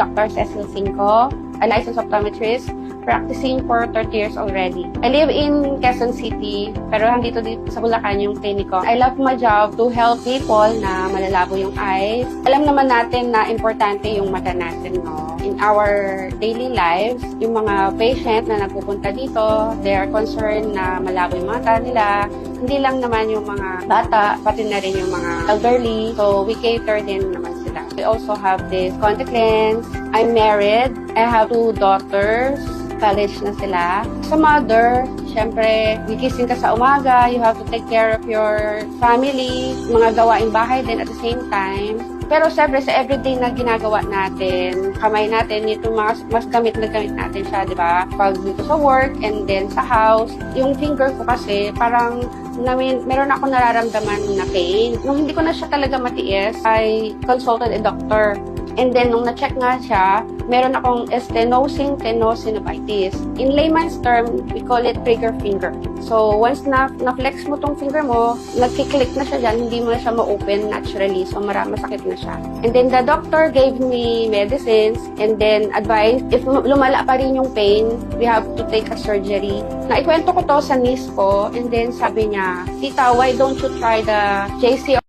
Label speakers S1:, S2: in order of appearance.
S1: Dr. Cecil Cinco, a licensed optometrist, practicing for 30 years already. I live in Quezon City, pero dito sa Bulacan yung clinic ko. I love my job to help people na malalabo yung eyes. Alam naman natin na importante yung mata natin, no? In our daily lives, yung mga patient na nagpupunta dito, they are concerned na malabo yung mata nila. Hindi lang naman yung mga bata, pati na rin yung mga elderly. So, we cater din naman sila. We also have this contact lens. I'm married. I have 2 daughters. College na sila. Sa mother, syempre, gigising ka sa umaga, you have to take care of your family, mga gawaing bahay din at the same time. Pero syempre, sa everyday na ginagawa natin, kamay natin, ito mas gamit na gamit natin siya, di ba? Pag dito sa work and then sa house, yung finger ko kasi, parang meron ako nararamdaman na pain. Nung hindi ko na siya talaga matiis, I consulted a doctor. And then, nung na-check nga siya, meron akong stenosing tenosynovitis. In layman's term, we call it trigger finger. So, once na-flex mo tong finger mo, nagkiklik na siya dyan, hindi mo na siya ma-open naturally. So, masakit na siya. And then, the doctor gave me medicines and then advised, if lumala pa rin yung pain, we have to take a surgery. Naikwento ko to sa niece ko and then sabi niya, Tita, why don't you try the JC